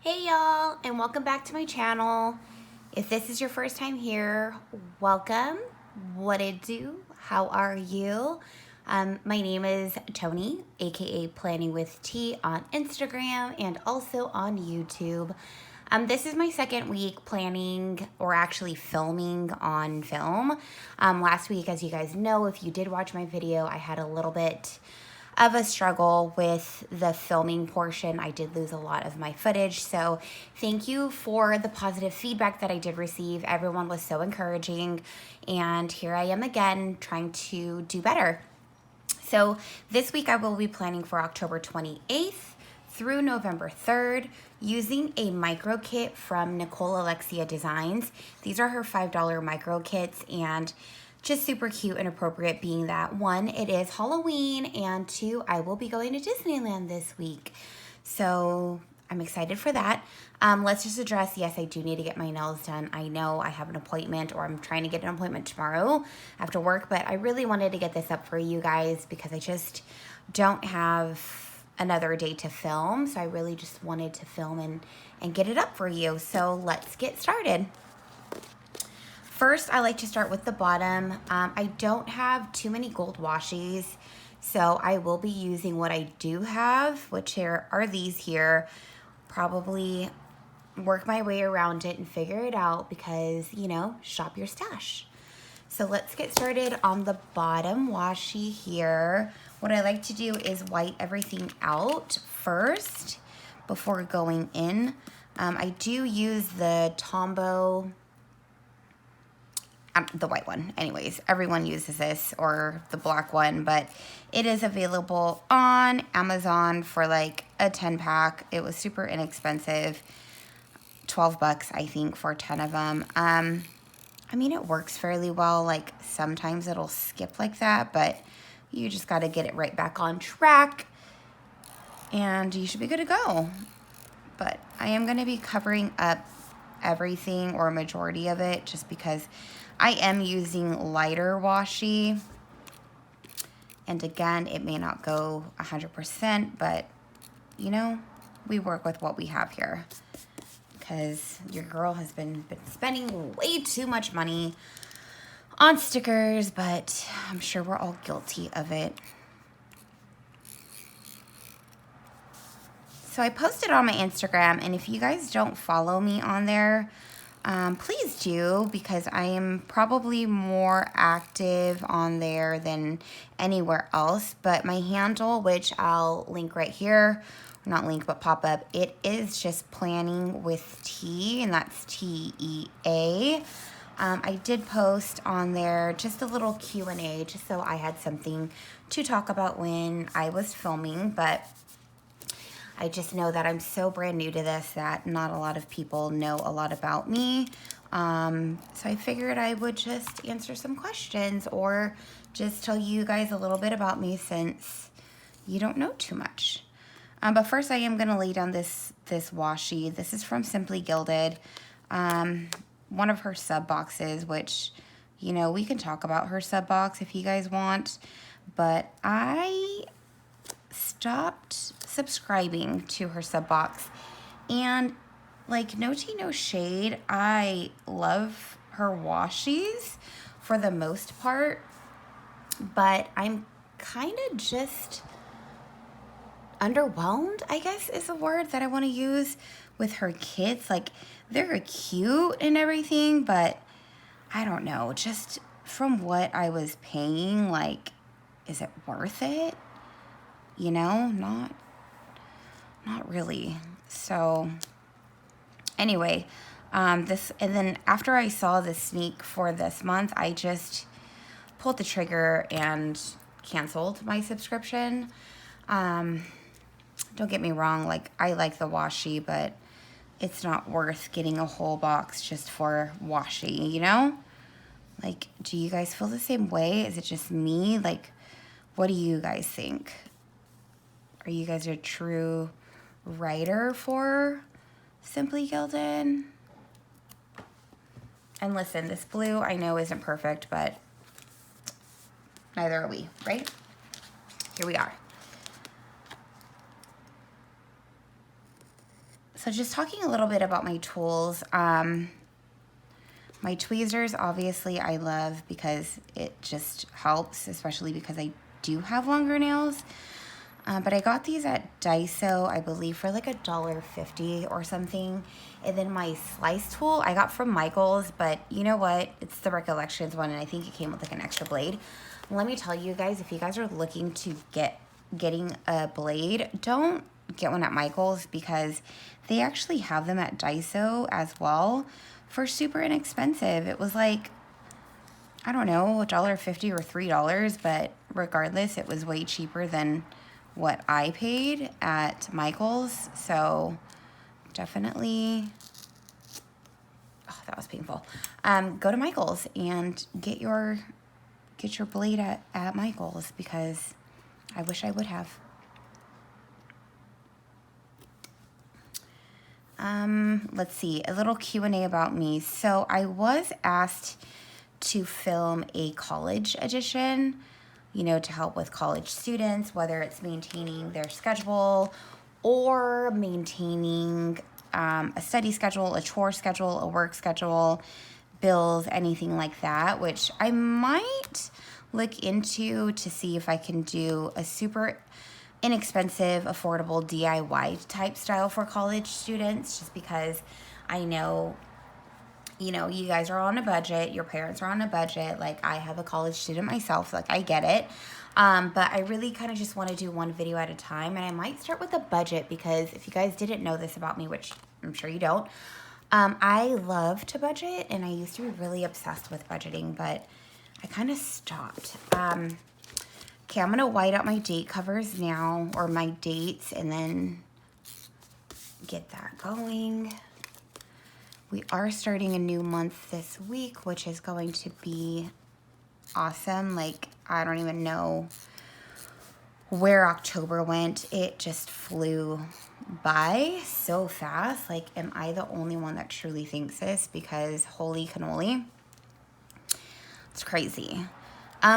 Hey y'all, and welcome back to my channel. If this is your first time here, welcome. What it do? How are you? My name is Tony, aka Planning with T on Instagram and also on YouTube. This is my second week planning, or actually filming on film. Last week, as you guys know, if you did watch my video, I had a little bit of a struggle with the filming portion. I did lose a lot of my footage, so thank you for the positive feedback that I did receive. Everyone was so encouraging, and here I am again trying to do better. So this week I will be planning for October 28th through November 3rd using a micro kit from Nicole Alexia Designs. These are her $5 micro kits, and just super cute and appropriate, being that one, it is Halloween, and two, I will be going to Disneyland this week. So I'm excited for that. Let's just address, yes, I do need to get my nails done. I know I have an appointment, or I'm trying to get an appointment tomorrow after work, but I really wanted to get this up for you guys because I just don't have another day to film. So I really just wanted to film and get it up for you. So let's get started. First, I like to start with the bottom. I don't have too many gold washies, so I will be using what I do have, which here are these here. Probably work my way around it and figure it out because, you know, shop your stash. So let's get started on the bottom washi here. What I like to do is wipe everything out first before going in. I do use the Tombow, the white one. Anyways, everyone uses this, or the black one, but it is available on Amazon for like a 10 pack. It was super inexpensive, 12 bucks I think for 10 of them. I mean, it works fairly well. Like sometimes it'll skip like that, but you just got to get it right back on track and you should be good to go. But I am going to be covering up everything, or a majority of it, just because I am using lighter washi. And again, it may not go 100%, but you know, we work with what we have here because your girl has been spending way too much money on stickers, but I'm sure we're all guilty of it. So I posted on my Instagram, and if you guys don't follow me on there, please do, because I am probably more active on there than anywhere else. But my handle, which I'll link right here, not link, but pop up, it is just Planning with T, and that's T-E-A. I did post on there just a little Q&A, just so I had something to talk about when I was filming, but I just know that I'm so brand new to this that not a lot of people know a lot about me. So I figured I would just answer some questions, or just tell you guys a little bit about me since you don't know too much. But first I am going to lay down this washi. This is from Simply Gilded. One of her sub boxes, which, you know, we can talk about her sub box if you guys want. But I stopped subscribing to her sub box, and like, no tea, no shade, I love her washies for the most part, but I'm kind of just underwhelmed, I guess is the word that I want to use, with her kits. Like, they're cute and everything, but I don't know, just from what I was paying, like, is it worth it? You know, not really. So anyway, and then after I saw the sneak for this month, I just pulled the trigger and canceled my subscription. Don't get me wrong, like, I like the washi, but it's not worth getting a whole box just for washi, you know? Like, do you guys feel the same way? Is it just me? Like, what do you guys think? Are you guys a true writer for Simply Gilded? And listen, this blue I know isn't perfect, but neither are we, right? Here we are. So just talking a little bit about my tools. My tweezers, obviously, I love because it just helps, especially because I do have longer nails. But I got these at Daiso, I believe, for like $1.50 or something. And then my slice tool I got from Michael's, but you know what? It's the Recollections one, and I think it came with like an extra blade. Let me tell you guys, if you guys are looking to getting a blade, don't get one at Michael's, because they actually have them at Daiso as well for super inexpensive. It was like, I don't know, $1.50 or $3, but regardless, it was way cheaper than what I paid at Michael's. So definitely, oh, that was painful. Go to Michael's and get your blade at Michael's, because I wish I would have. Let's see, a little Q&A about me. So I was asked to film a college edition, you know, to help with college students, whether it's maintaining their schedule or maintaining a study schedule, a chore schedule, a work schedule, bills, anything like that, which I might look into to see if I can do a super inexpensive, affordable DIY type style for college students, just because I know, you know, you guys are on a budget, your parents are on a budget, like I have a college student myself, like I get it, but I really kind of just want to do one video at a time, and I might start with a budget, because if you guys didn't know this about me, which I'm sure you don't, I love to budget, and I used to be really obsessed with budgeting, but I kind of stopped. Okay, I'm gonna white out my date covers now, or my dates, and then get that going. We are starting a new month this week, which is going to be awesome. Like, I don't even know where October went. It just flew by so fast. Like, am I the only one that truly thinks this? Because holy cannoli, it's crazy.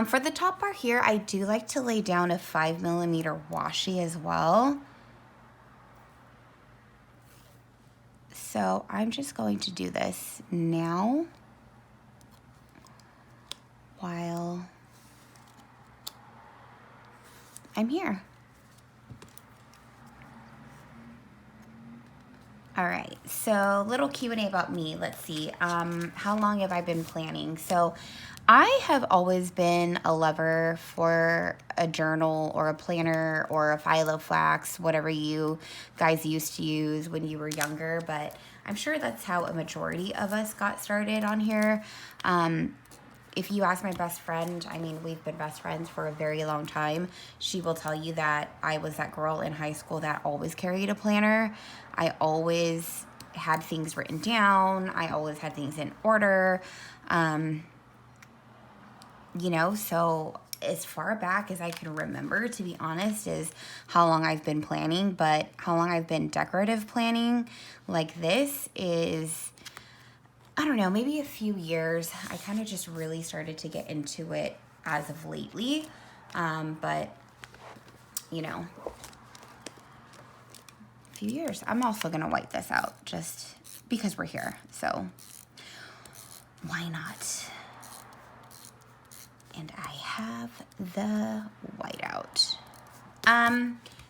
For the top bar here, I do like to lay down a 5mm washi as well. So I'm just going to do this now while I'm here. All right, so little Q&A about me. Let's see, how long have I been planning? So I have always been a lover for a journal or a planner or a Filofax, whatever you guys used to use when you were younger, but I'm sure that's how a majority of us got started on here. If you ask my best friend, I mean, we've been best friends for a very long time. She will tell you that I was that girl in high school that always carried a planner. I always had things written down. I always had things in order. You know, so as far back as I can remember, to be honest, is how long I've been planning. But how long I've been decorative planning like this is, I don't know, maybe a few years. I kind of just really started to get into it as of lately. But, you know, a few years. I'm also going to white this out just because we're here. So why not? And I have the whiteout.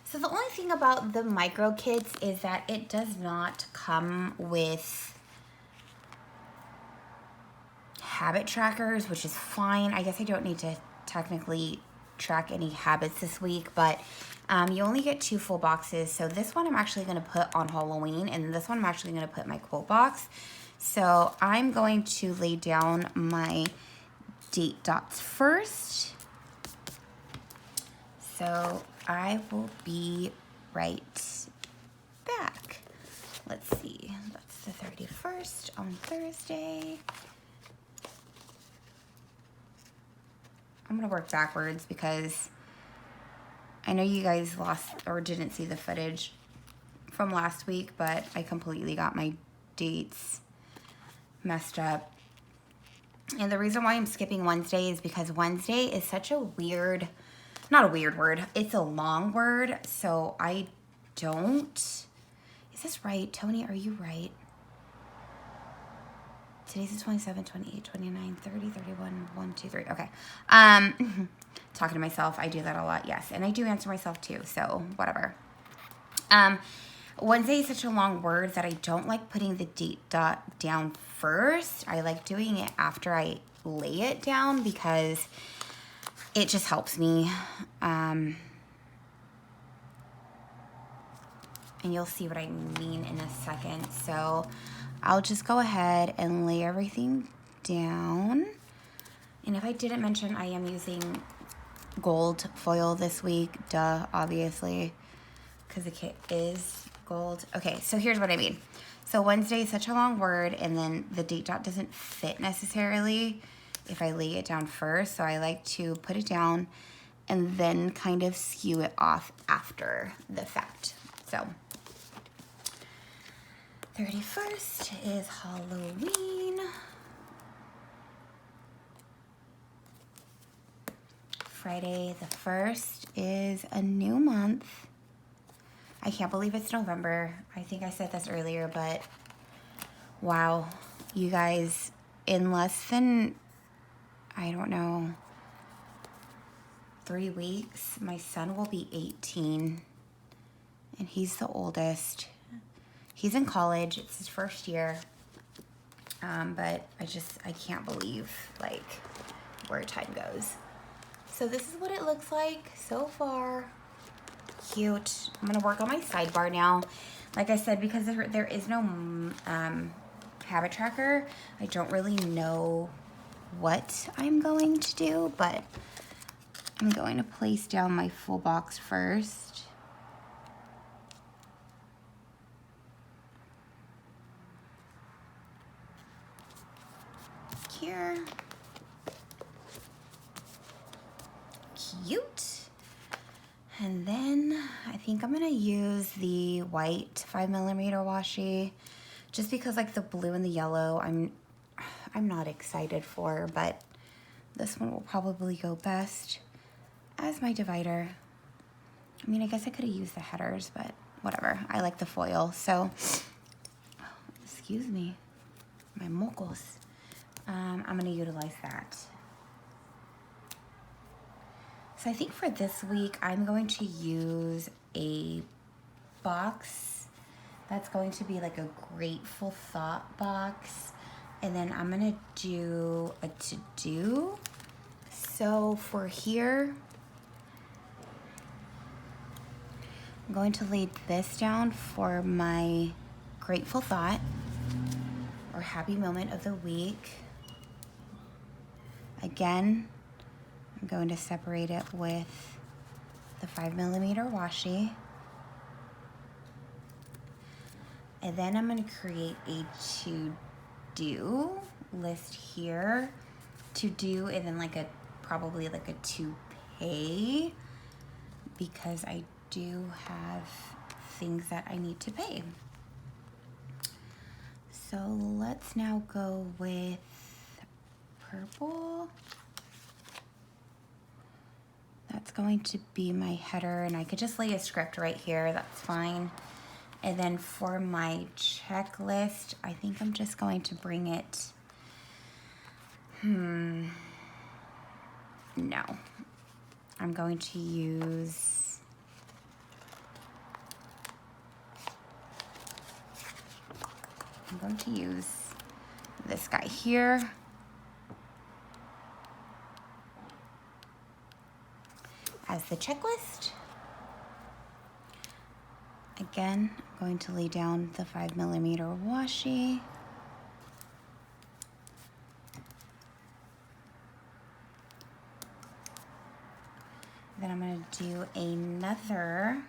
So the only thing about the micro kits is that it does not come with habit trackers, which is fine. I guess I don't need to technically track any habits this week, but you only get 2 full boxes. So this one I'm actually going to put on Halloween, and this one I'm actually going to put in my quote box. So I'm going to lay down my date dots first. So I will be right back. Let's see, that's the 31st on Thursday. I'm gonna work backwards because I know you guys lost or didn't see the footage from last week, but I completely got my dates messed up. And the reason why I'm skipping Wednesday is because Wednesday is such a weird, not a weird word, it's a long word, so I don't, Is this right? Tony, are you right? Today's the 27, 28, 29, 30, 31, 1, 2, 3. Okay. Talking to myself. I do that a lot, yes. And I do answer myself too, so whatever. Wednesday is such a long word that I don't like putting the date dot down first. I like doing it after I lay it down because it just helps me. And you'll see what I mean in a second. So I'll just go ahead and lay everything down. And if I didn't mention, I am using gold foil this week. Duh, obviously, because the kit is gold. Okay, so here's what I mean. So Wednesday is such a long word, and then the date dot doesn't fit necessarily if I lay it down first. So I like to put it down and then kind of skew it off after the fact. So 31st is Halloween. Friday the 1st is a new month. I can't believe it's November. I think I said this earlier, but wow, you guys, in less than, I don't know, 3 weeks, my son will be 18, and he's the oldest. He's in college. It's his first year, but I can't believe, like, where time goes. So this is what it looks like so far. Cute. I'm gonna work on my sidebar now. Like I said, because there is no habit tracker, I don't really know what I'm going to do, but I'm going to place down my full box first. Here. Cute. And then I think I'm gonna use the white 5mm washi, just because like the blue and the yellow I'm not excited for, but this one will probably go best as my divider. I mean, I guess I could have used the headers, but whatever. I like the foil, so excuse me, my mocos. I'm gonna utilize that. So I think for this week, I'm going to use a box that's going to be like a Grateful Thought box. And then I'm gonna do a to-do. So for here, I'm going to lay this down for my Grateful Thought or happy moment of the week. Again, I'm going to separate it with the 5mm washi. And then I'm going to create a to-do list here. To-do, and then like probably like a to-pay, because I do have things that I need to pay. So let's now go with purple. That's going to be my header, and I could just lay a script right here, that's fine. And then for my checklist, I think I'm just going to bring it, no. I'm going to use, this guy here. As the checklist. Again, I'm going to lay down the 5mm washi. Then I'm going to do another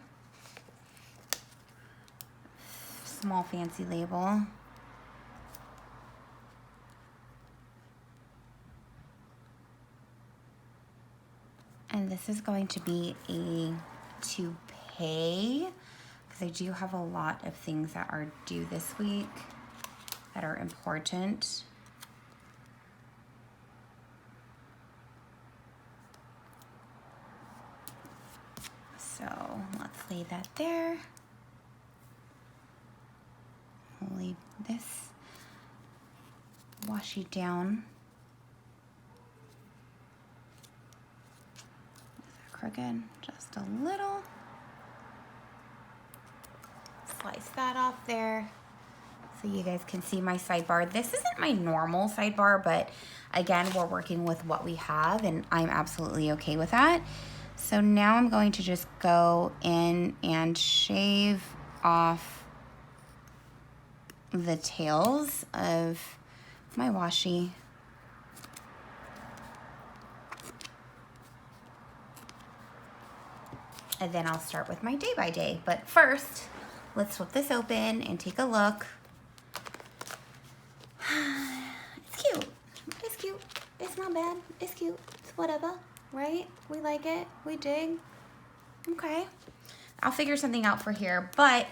small fancy label. And this is going to be a to pay, because I do have a lot of things that are due this week that are important. So let's lay that there. lay this washi down. Crooked, just a little. Slice that off there so you guys can see my sidebar. This isn't my normal sidebar, but again, we're working with what we have and I'm absolutely okay with that. So now I'm going to just go in and shave off the tails of my washi. And then I'll start with my day by day. But first, let's flip this open and take a look. It's cute. It's cute. It's not bad. It's cute. It's whatever, right? We like it. We dig. Okay. I'll figure something out for here. But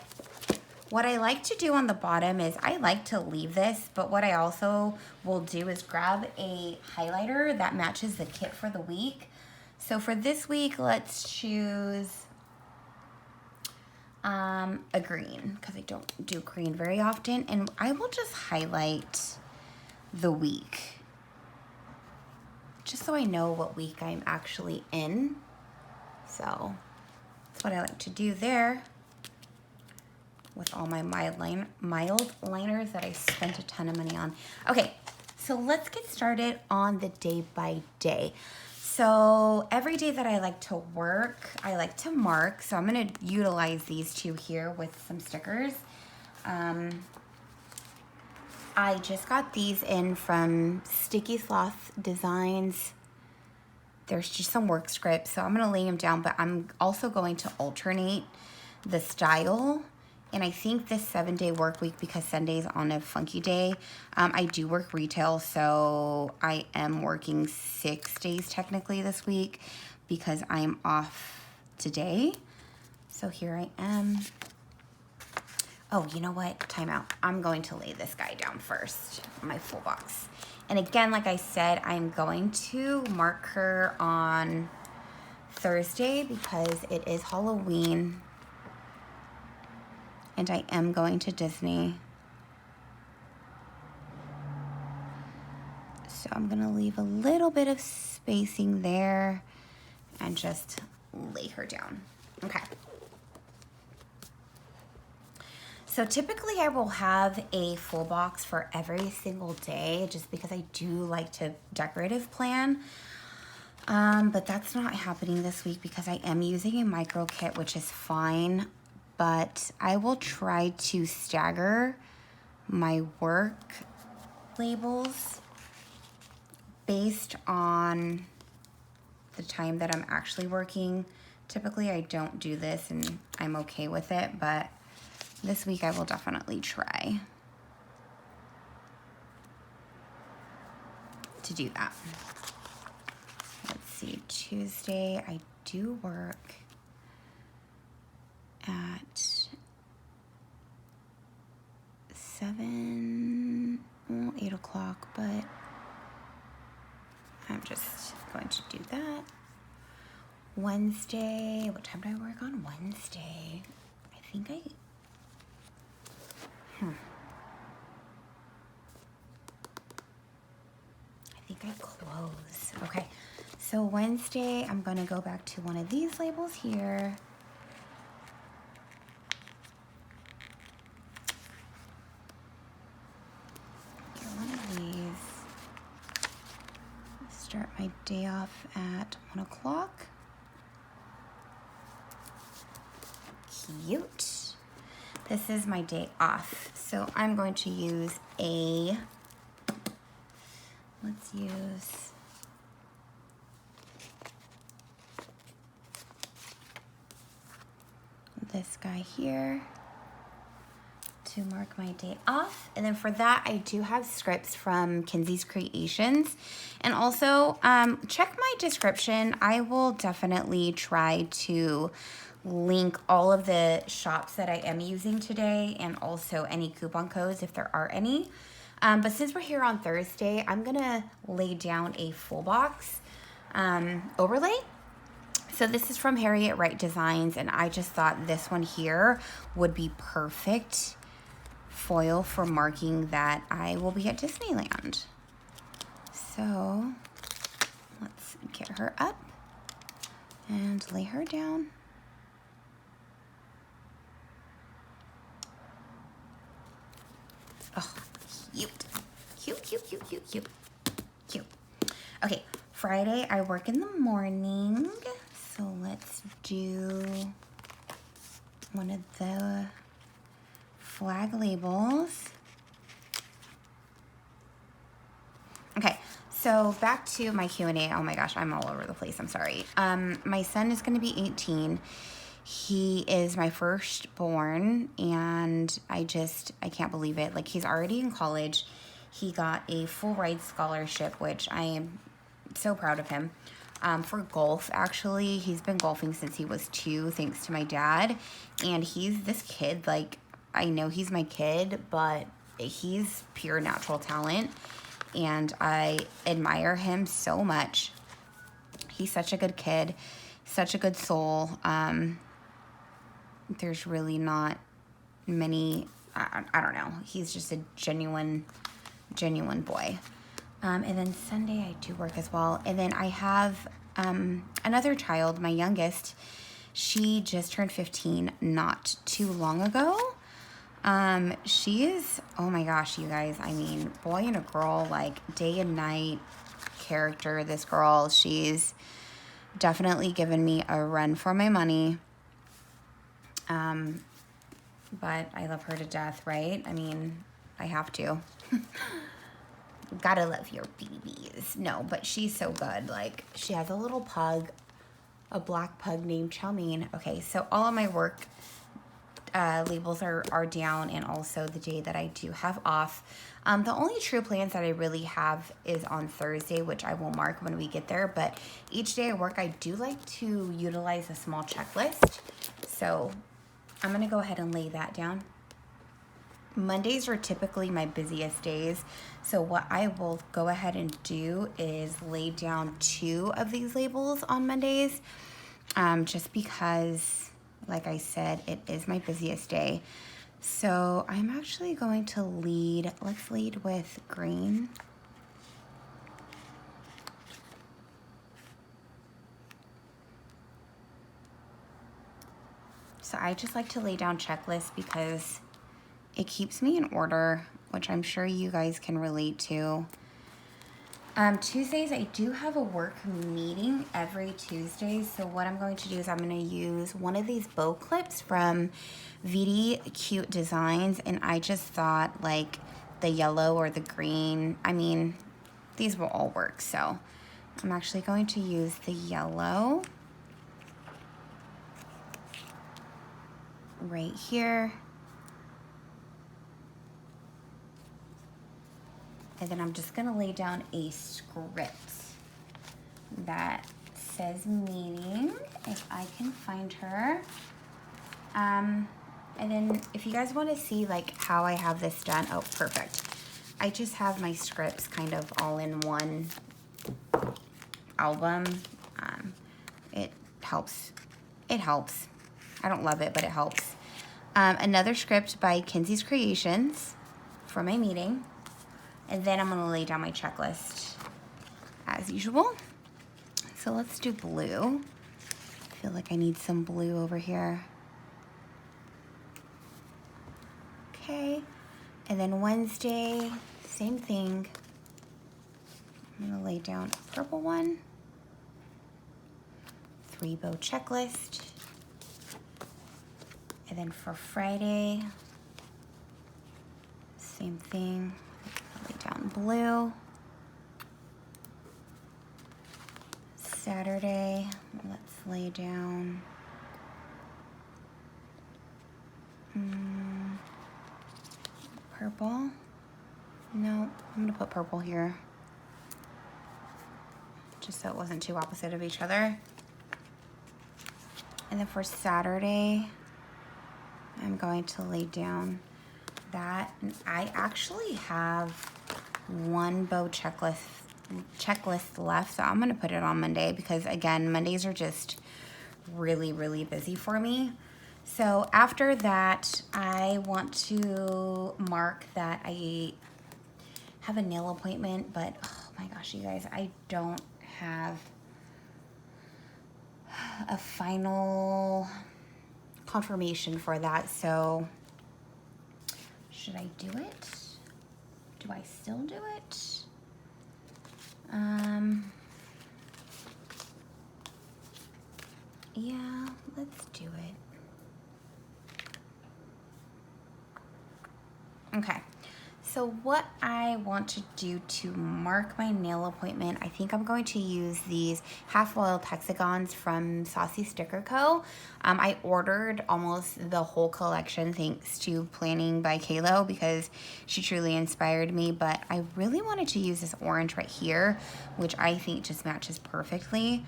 what I like to do on the bottom is I like to leave this, but what I also will do is grab a highlighter that matches the kit for the week. So for this week, let's choose a green because I don't do green very often. And I will just highlight the week just so I know what week I'm actually in. So that's what I like to do there with all my mild liners that I spent a ton of money on. Okay, so let's get started on the day by day. So every day that I like to work, I like to mark. So I'm gonna utilize these two here with some stickers. I just got these in from Sticky Sloth Designs. There's just some work scripts, so I'm gonna lay them down, but I'm also going to alternate the style. And I think this 7-day work week, because Sunday's on a funky day, I do work retail, so I am working 6 days technically this week because I'm off today. So here I am. Oh, you know what? Time out. I'm going to lay this guy down first, my full box. And again, like I said, I'm going to mark her on Thursday because it is Halloween. And I am going to Disney. So I'm gonna leave a little bit of spacing there and just lay her down. Okay. So typically I will have a full box for every single day just because I do like to decorative plan. But that's not happening this week because I am using a micro kit, which is fine. But I will try to stagger my work labels based on the time that I'm actually working. Typically I don't do this and I'm okay with it, but this week I will definitely try to do that. Let's see, Tuesday I do work at 8 o'clock, but I'm just going to do that. Wednesday, what time do I work on Wednesday? I think I close. Okay, so Wednesday, I'm gonna go back to one of these labels here. Start my day off at 1 o'clock. Cute. This is my day off. So I'm going to use let's use this guy here to mark my day off. And then for that, I do have scripts from Kinzis Creations. And also, check my description. I will definitely try to link all of the shops that I am using today and also any coupon codes if there are any. But since we're here on Thursday, I'm gonna lay down a full box overlay. So this is from Harriet Wright Designs, and I just thought this one here would be perfect foil for marking that I will be at Disneyland. So let's get her up and lay her down. Oh, cute. Cute, cute, cute, cute, cute, cute. Okay, Friday I work in the morning. So let's do one of the flag labels. Okay, so back to my Q&A. Oh my gosh, I'm all over the place. I'm sorry. My son is going to be 18. He is my firstborn, and I can't believe it. Like, he's already in college. He got a full ride scholarship, which I am so proud of him. For golf, actually. He's been golfing since he was 2, thanks to my dad. And he's this kid, like, I know he's my kid, but he's pure natural talent. And I admire him so much. He's such a good kid, such a good soul. There's really not many, I don't know. He's just a genuine boy. And then Sunday I do work as well. And then I have another child, my youngest. She just turned 15 not too long ago. She is, oh my gosh, you guys, I mean, boy and a girl, like day and night character, this girl. She's definitely given me a run for my money. But I love her to death, right? I mean, I have to. Gotta love your babies. No, but she's so good. Like, she has a little pug, a black pug named Chalmine. Okay, so all of my work labels are down, and also the day that I do have off. The only true plans that I really have is on Thursday, which I will mark when we get there. But each day I work, I do like to utilize a small checklist. So I'm going to go ahead and lay that down. Mondays are typically my busiest days. So what I will go ahead and do is lay down 2 of these labels on Mondays. Just because, like I said, it is my busiest day. So I'm actually going to let's lead with green. So I just like to lay down checklists because it keeps me in order, which I'm sure you guys can relate to. Tuesdays, I do have a work meeting every Tuesday. So what I'm going to do is I'm going to use one of these bow clips from Cute Designs. And I just thought, like, the yellow or the green, I mean, these will all work. So I'm actually going to use the yellow right here. And then I'm just going to lay down a script that says meeting, if I can find her. And then if you guys want to see like how I have this done, oh, perfect. I just have my scripts kind of all in one album. It helps. It helps. I don't love it, but it helps. Another script by Kinzis Creations for my meeting. And then I'm going to lay down my checklist as usual. So let's do blue. I feel like I need some blue over here. Okay. And then Wednesday, same thing. I'm going to lay down a purple one. 3 bow checklist. And then for Friday, same thing. Lay down blue. Saturday, let's lay down purple. No, I'm gonna put purple here, just so it wasn't too opposite of each other. And then for Saturday, I'm going to lay down that. And I actually have 1 bow checklist left, so I'm gonna put it on Monday because again, Mondays are just really, really busy for me. So after that, I want to mark that I have a nail appointment, but oh my gosh, you guys, I don't have a final confirmation for that. So should I do it? Do I still do it? Yeah, let's do it. Okay. So what I want to do to mark my nail appointment, I think I'm going to use these half foiled hexagons from Saucy Sticker Co. I ordered almost the whole collection thanks to Planning by Kalo because she truly inspired me, but I really wanted to use this orange right here, which I think just matches perfectly,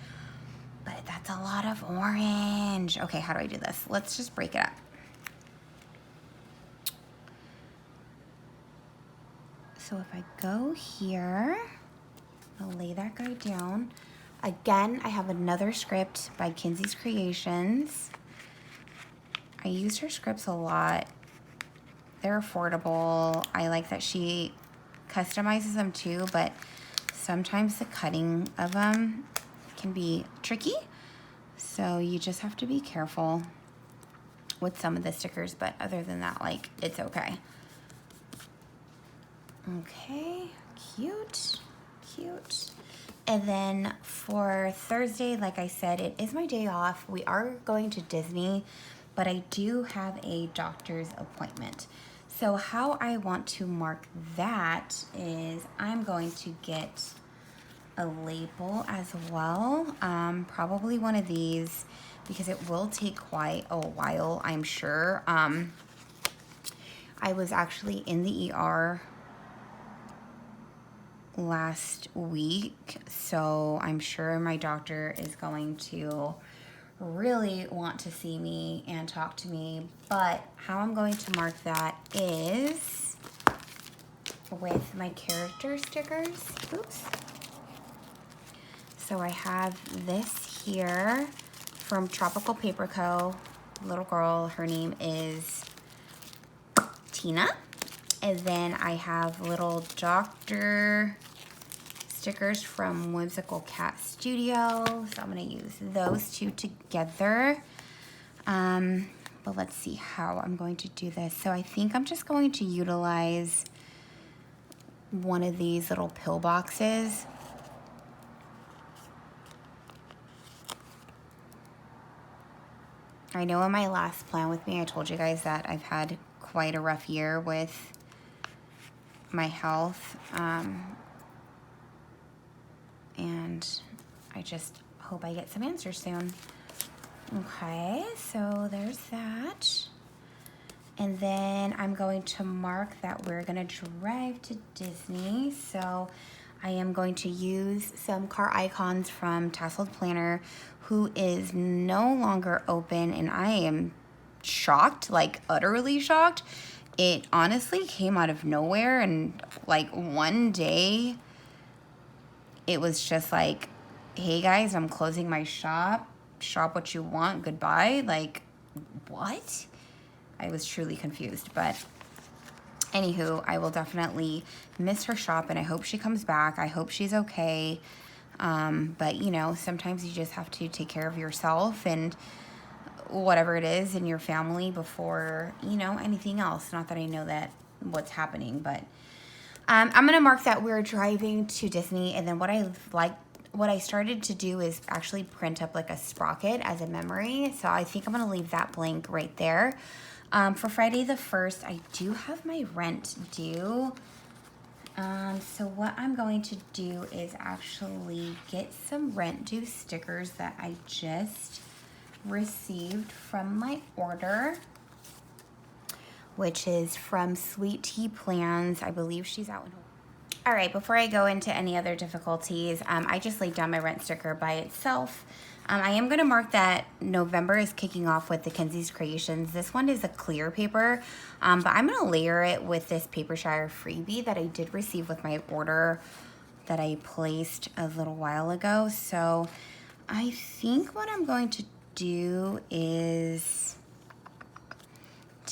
but that's a lot of orange. Okay, how do I do this? Let's just break it up. So if I go here, I'll lay that guy down. Again, I have another script by Kinzis Creations. I use her scripts a lot. They're affordable. I like that she customizes them too, but sometimes the cutting of them can be tricky. So you just have to be careful with some of the stickers, but other than that, like, it's okay. Okay, cute, cute. And then for Thursday, like I said, it is my day off. We are going to Disney, but I do have a doctor's appointment. So how I want to mark that is I'm going to get a label as well. Probably one of these because it will take quite a while, I'm sure. I was actually in the ER last week, so I'm sure my doctor is going to really want to see me and talk to me, but how I'm going to mark that is with my character stickers. Oops. So I have this here from Tropical Paper Co. Little girl, her name is Tina. And then I have little doctor stickers from Whimsical Cat Studio. So I'm gonna use those two together. But let's see how I'm going to do this. So I think I'm just going to utilize one of these little pill boxes. I know in my last plan with me, I told you guys that I've had quite a rough year with my health, and I just hope I get some answers soon. Okay, so there's that. And then I'm going to mark that we're gonna drive to Disney. So I am going to use some car icons from Tasseled Planner, who is no longer open, and I am shocked, like utterly shocked. It honestly came out of nowhere, and like one day it was just like, hey guys, I'm closing my shop. Shop what you want, goodbye. Like, what? I was truly confused, but anywho, I will definitely miss her shop, and I hope she comes back. I hope she's okay. But you know, sometimes you just have to take care of yourself and whatever it is in your family before, you know, anything else. Not that I know that what's happening, but I'm gonna mark that we're driving to Disney. And then what I started to do is actually print up like a sprocket as a memory. So I think I'm gonna leave that blank right there. For Friday the 1st, I do have my rent due. So what I'm going to do is actually get some rent due stickers that I just received from my order, which is from Sweet Tea Plans. I believe she's out in Hawaii. All right, before I go into any other difficulties, I just laid down my rent sticker by itself. I am gonna mark that November is kicking off with the Kinzis Creations. This one is a clear paper, but I'm gonna layer it with this Paper Shire freebie that I did receive with my order that I placed a little while ago. So I think what I'm going to do is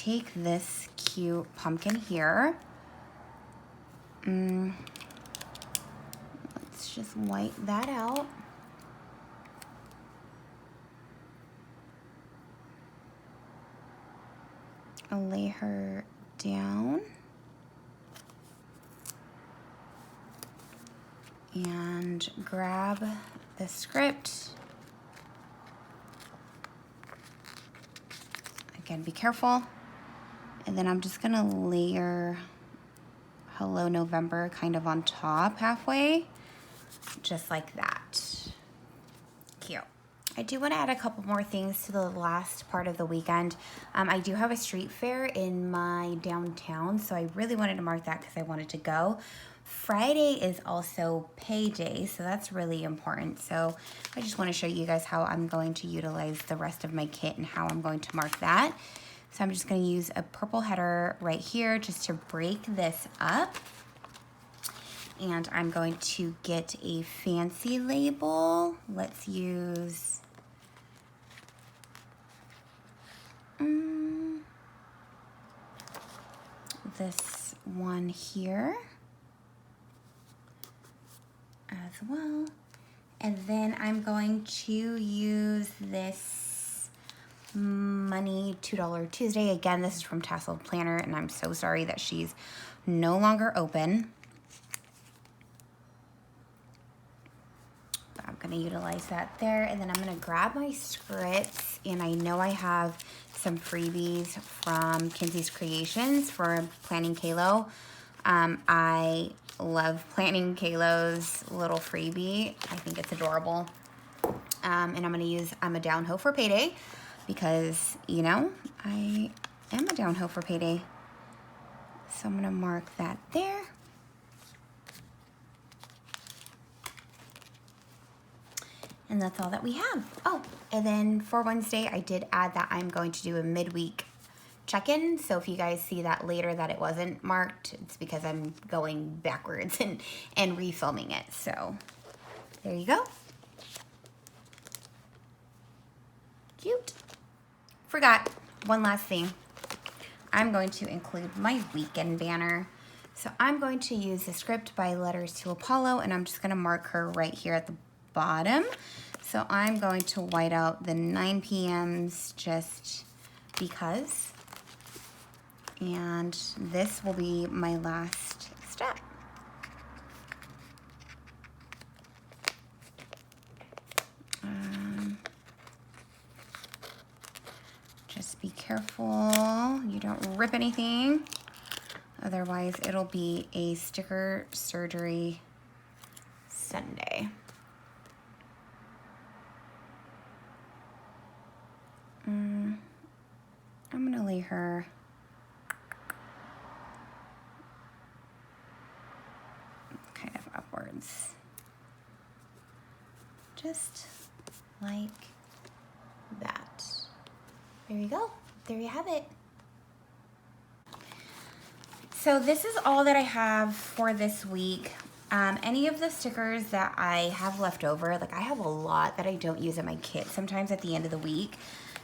take this cute pumpkin here. Let's just white that out. I'll lay her down. And grab the script. Again, be careful. And then I'm just gonna layer Hello November kind of on top halfway, just like that. Cute. I do want to add a couple more things to the last part of the weekend. I do have a street fair in my downtown, so I really wanted to mark that because I wanted to go. Friday is also payday, so that's really important. So I just want to show you guys how I'm going to utilize the rest of my kit and how I'm going to mark that. So I'm just going to use a purple header right here just to break this up. And I'm going to get a fancy label. Let's use this one here as well. And then I'm going to use this Money $2 Tuesday. Again, this is from Tasseled Planner, and I'm so sorry that she's no longer open. I'm gonna utilize that there, and then I'm gonna grab my scripts, and I know I have some freebies from Kinzis Creations for planning Kalo. I love planning Kalo's little freebie. I think it's adorable. And I'm gonna use I'm a down hoe for payday because, you know, I am a down hoe for payday. So I'm gonna mark that there. And that's all that we have. Oh, and then for Wednesday, I did add that I'm going to do a midweek check-in. So if you guys see that later that it wasn't marked, it's because I'm going backwards and refilming it. So there you go. Cute. Forgot one last thing. I'm going to include my weekend banner. So I'm going to use the script by Letters to Apollo, and I'm just going to mark her right here at the bottom. So I'm going to white out the 9 p.m.s just because. And this will be my last step. Just be careful you don't rip anything. Otherwise, it'll be a sticker surgery Sunday. I'm gonna lay her kind of upwards, just like that. There you go. There you have it. So this is all that I have for this week. Any of the stickers that I have left over, like I have a lot that I don't use in my kit sometimes at the end of the week.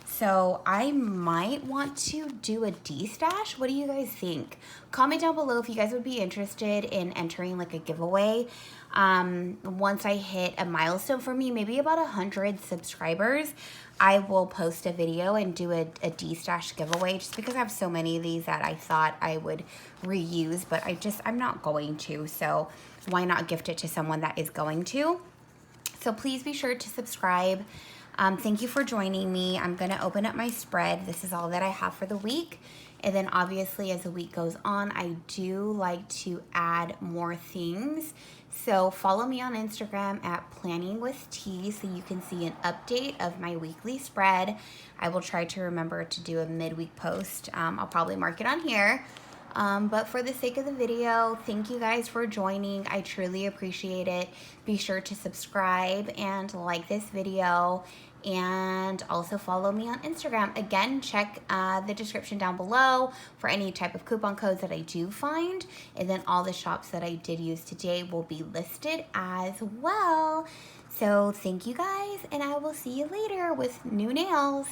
So I might want to do a destash. What do you guys think? Comment down below if you guys would be interested in entering like a giveaway. Once I hit a milestone for me, maybe about 100 subscribers, I will post a video and do a destash giveaway just because I have so many of these that I thought I would reuse, but I'm not going to. So why not gift it to someone that is going to? So please be sure to subscribe. Thank you for joining me. I'm going to open up my spread. This is all that I have for the week. And then obviously as the week goes on, I do like to add more things. So follow me on Instagram at Planning with T so you can see an update of my weekly spread. I will try to remember to do a midweek post. I'll probably mark it on here. But for the sake of the video, thank you guys for joining. I truly appreciate it. Be sure to subscribe and like this video, and also follow me on Instagram. Again, check the description down below for any type of coupon codes that I do find, and then all the shops that I did use today will be listed as well. So thank you guys, and I will see you later with new nails.